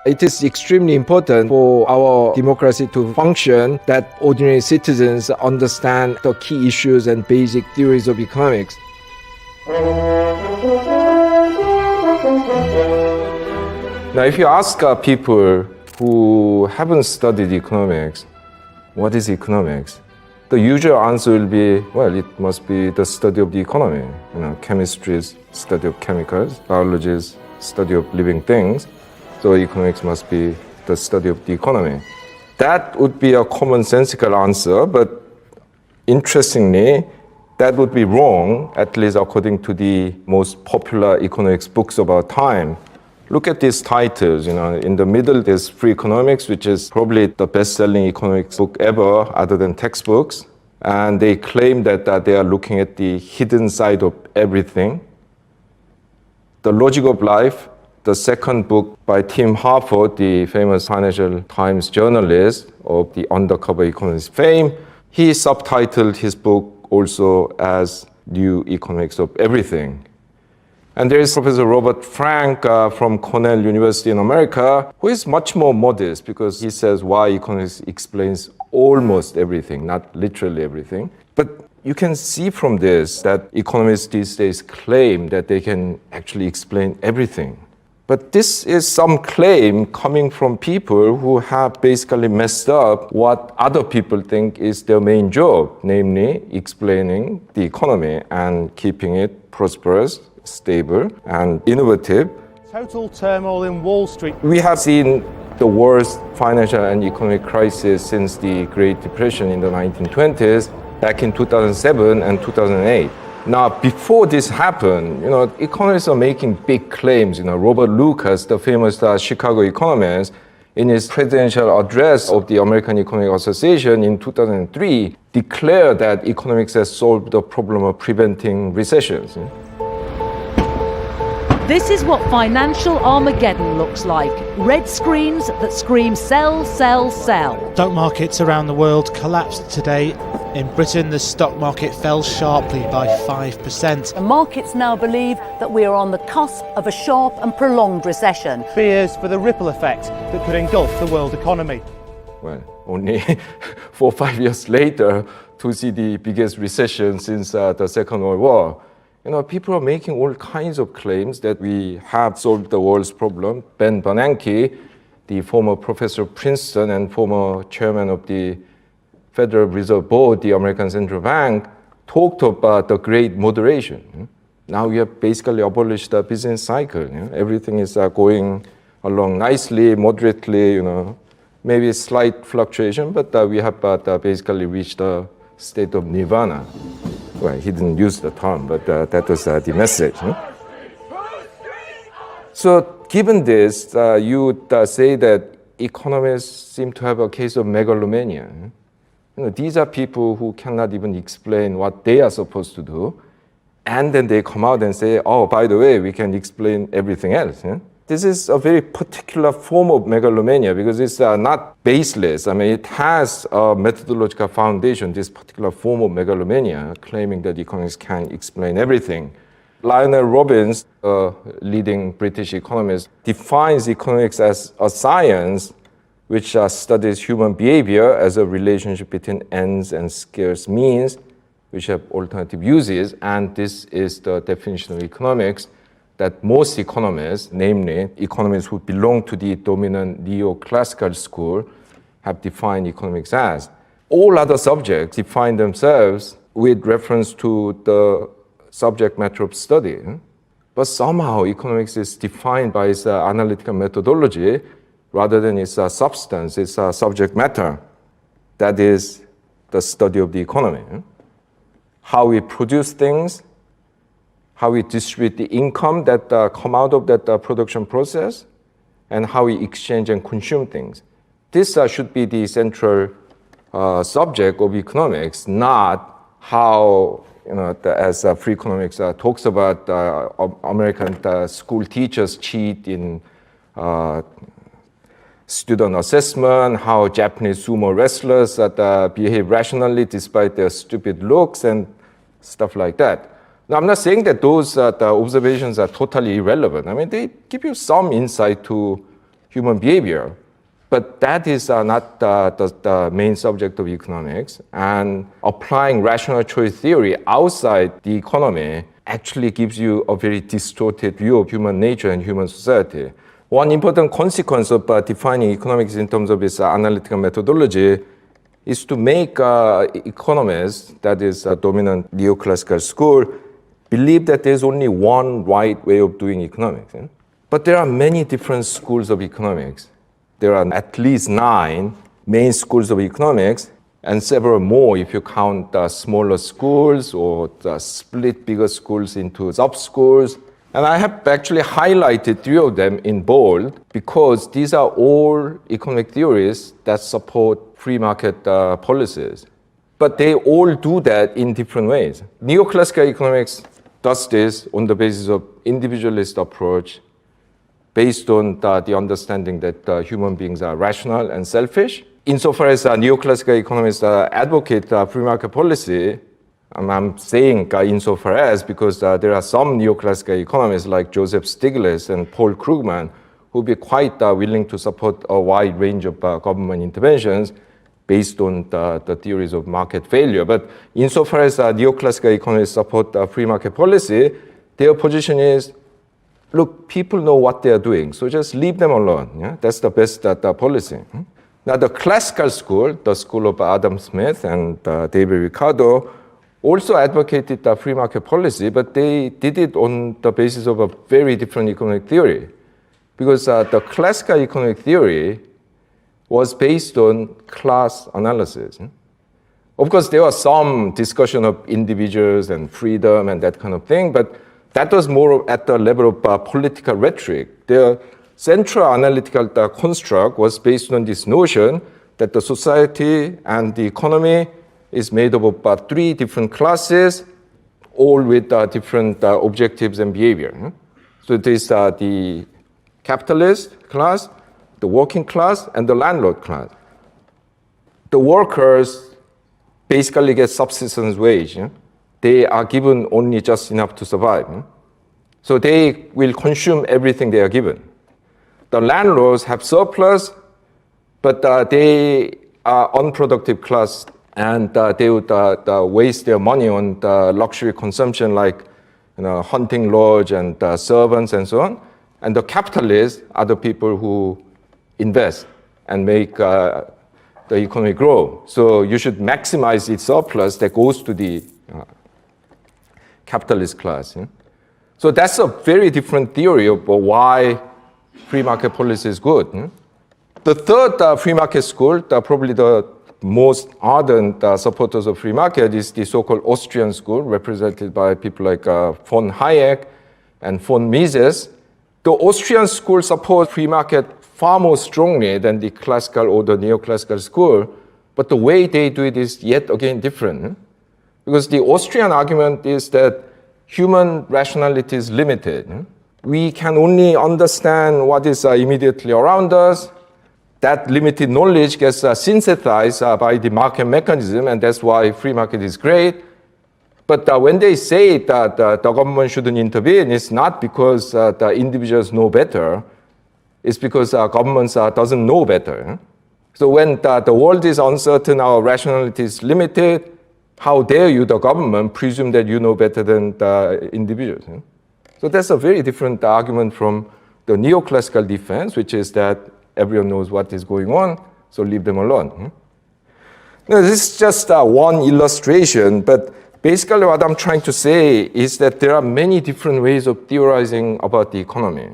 It is extremely important for our democracy to function that ordinary citizens understand the key issues and basic theories of economics. Now, if you ask people who haven't studied economics, what is economics? The usual answer will be, well, it must be the study of the economy. Chemistry is study of chemicals, biology is study of living things. So economics must be the study of the economy. That would be a commonsensical answer, but interestingly, that would be wrong, at least according to the most popular economics books of our time. Look at these titles. In the middle, there's Free Economics, which is probably the best-selling economics book ever, other than textbooks. And they claim that they are looking at the hidden side of everything. The Logic of Life, the second book by Tim Harford, the famous Financial Times journalist of the undercover economist fame, he subtitled his book also as New Economics of Everything. And there is Professor Robert Frank from Cornell University in America, who is much more modest because he says why economics explains almost everything, not literally everything. But you can see from this that economists these days claim that they can actually explain everything. But this is some claim coming from people who have basically messed up what other people think is their main job, namely explaining the economy and keeping it prosperous, stable, and innovative. Total turmoil in Wall Street. We have seen the worst financial and economic crisis since the Great Depression in the 1920s, back in 2007 and 2008. Now, before this happened, economists are making big claims. Robert Lucas, the famous Chicago economist, in his presidential address of the American Economic Association in 2003, declared that economics has solved the problem of preventing recessions. This is what financial Armageddon looks like. Red screens that scream sell, sell, sell. Stock markets around the world collapsed today. In Britain, the stock market fell sharply by 5%. The markets now believe that we are on the cusp of a sharp and prolonged recession. Fears for the ripple effect that could engulf the world economy. Well, only 4 or 5 years later to see the biggest recession since the Second World War. People are making all kinds of claims that we have solved the world's problem. Ben Bernanke, the former professor of Princeton and former chairman of the Federal Reserve Board, the American Central Bank, talked about the great moderation. Now we have basically abolished the business cycle. Everything is going along nicely, moderately, maybe a slight fluctuation, but we have basically reached a state of nirvana. Well, he didn't use the term, but that was the message. So given this, you would say that economists seem to have a case of megalomania. These are people who cannot even explain what they are supposed to do, and then they come out and say, oh, by the way, we can explain everything else. This is a very particular form of megalomania because it's not baseless. It has a methodological foundation, this particular form of megalomania, claiming that economics can explain everything. Lionel Robbins, a leading British economist, defines economics as a science which studies human behavior as a relationship between ends and scarce means, which have alternative uses, and this is the definition of economics that most economists, namely economists who belong to the dominant neoclassical school, have defined economics as. All other subjects define themselves with reference to the subject matter of study. But somehow economics is defined by its analytical methodology rather than its substance, its subject matter. That is the study of the economy. How we produce things, how we distribute the income that come out of that production process, and how we exchange and consume things. This should be the central subject of economics, not how, as free economics talks about, American school teachers cheat in student assessment, how Japanese sumo wrestlers behave rationally despite their stupid looks and stuff like that. Now, I'm not saying that those observations are totally irrelevant. They give you some insight to human behavior. But that is not the main subject of economics. And applying rational choice theory outside the economy actually gives you a very distorted view of human nature and human society. One important consequence of defining economics in terms of its analytical methodology is to make economists, that is a dominant neoclassical school, believe that there's only one right way of doing economics. But there are many different schools of economics. There are at least 9 main schools of economics, and several more if you count smaller schools or split bigger schools into sub-schools. And I have actually highlighted 3 of them in bold because these are all economic theories that support free market policies. But they all do that in different ways. Neoclassical economics does this on the basis of individualist approach, based on the understanding that human beings are rational and selfish. Insofar as neoclassical economists advocate free market policy, I'm saying insofar as because there are some neoclassical economists like Joseph Stiglitz and Paul Krugman who would be quite willing to support a wide range of government interventions based on the theories of market failure. But insofar as neoclassical economists support free market policy, their position is, look, people know what they are doing, so just leave them alone. Yeah? That's the best policy. Now, the classical school, the school of Adam Smith and David Ricardo, also advocated the free market policy, but they did it on the basis of a very different economic theory. Because the classical economic theory was based on class analysis. Of course, there was some discussion of individuals and freedom and that kind of thing, but that was more at the level of political rhetoric. The central analytical construct was based on this notion that the society and the economy is made up of 3 different classes, all with different objectives and behavior. So there's the capitalist class, the working class, and the landlord class. The workers basically get subsistence wage. They are given only just enough to survive. So they will consume everything they are given. The landlords have surplus, but they are unproductive class, and they would waste their money on the luxury consumption like hunting lodge and servants and so on. And the capitalists are the people who invest and make the economy grow. So you should maximize its surplus that goes to the capitalist class. So that's a very different theory of why free market policy is good. The third free market school, probably the most ardent supporters of free market, is the so-called Austrian school, represented by people like von Hayek and von Mises. The Austrian school supports free market far more strongly than the classical or the neoclassical school, but the way they do it is yet again different. Because the Austrian argument is that human rationality is limited. We can only understand what is immediately around us. That limited knowledge gets synthesized by the market mechanism, and that's why free market is great. But when they say that the government shouldn't intervene, it's not because the individuals know better. It's because governments doesn't know better. So when the world is uncertain, our rationality is limited, how dare you, the government, presume that you know better than the individuals? So that's a very different argument from the neoclassical defense, which is that everyone knows what is going on, so leave them alone. Now, this is just one illustration, but basically what I'm trying to say is that there are many different ways of theorizing about the economy.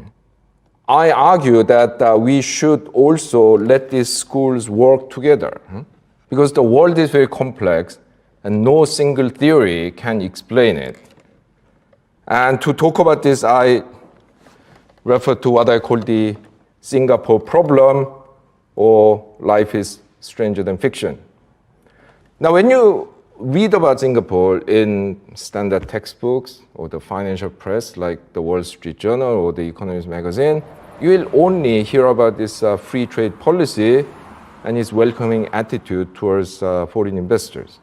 I argue that we should also let these schools work together, because the world is very complex and no single theory can explain it. And to talk about this, I refer to what I call the Singapore problem, or life is stranger than fiction. Now, when you read about Singapore in standard textbooks or the financial press like the Wall Street Journal or the Economist magazine, you will only hear about this free trade policy and its welcoming attitude towards foreign investors.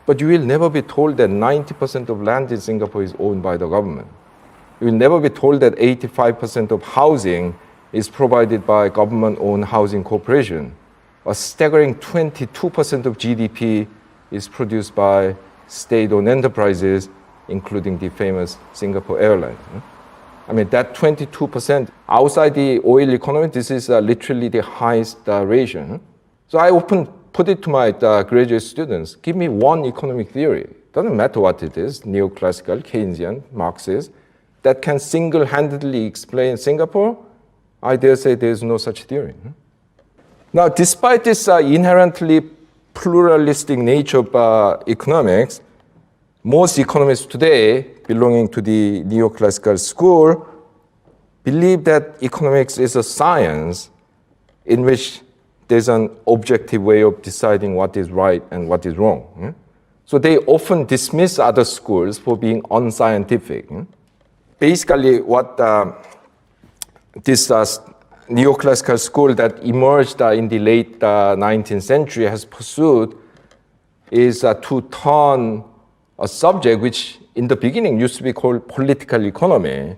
But you will never be told that 90% of land in Singapore is owned by the government. You will never be told that 85% of housing is provided by government-owned housing corporation. A staggering 22% of GDP is produced by state-owned enterprises, including the famous Singapore Airlines. I mean, that 22% outside the oil economy, this is literally the highest ratio. So I often put it to my graduate students, give me one economic theory, doesn't matter what it is, neoclassical, Keynesian, Marxist, that can single-handedly explain Singapore. I dare say there is no such theory. Now, despite this inherently pluralistic nature of economics, most economists today belonging to the neoclassical school believe that economics is a science in which there's an objective way of deciding what is right and what is wrong. So they often dismiss other schools for being unscientific. Basically, what this neoclassical school that emerged in the late 19th century has pursued is to turn a subject which in the beginning used to be called political economy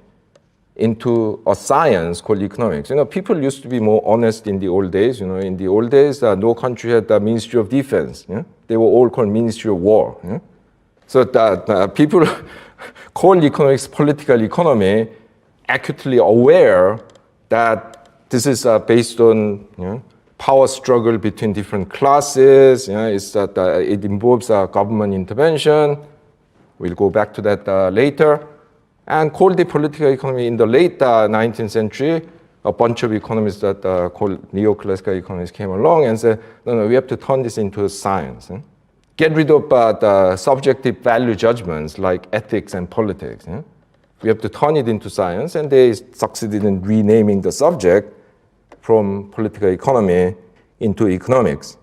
into a science called economics. People used to be more honest in the old days. In the old days, no country had the Ministry of Defense. They were all called Ministry of War. So that people call economics political economy, acutely aware that this is based on power struggle between different classes. It's that it involves government intervention. We'll go back to that later. And called the political economy in the late 19th century, a bunch of economists that called neoclassical economists came along and said, no, we have to turn this into a science. Get rid of the subjective value judgments like ethics and politics. We have to turn it into science, and they succeeded in renaming the subject from political economy into economics.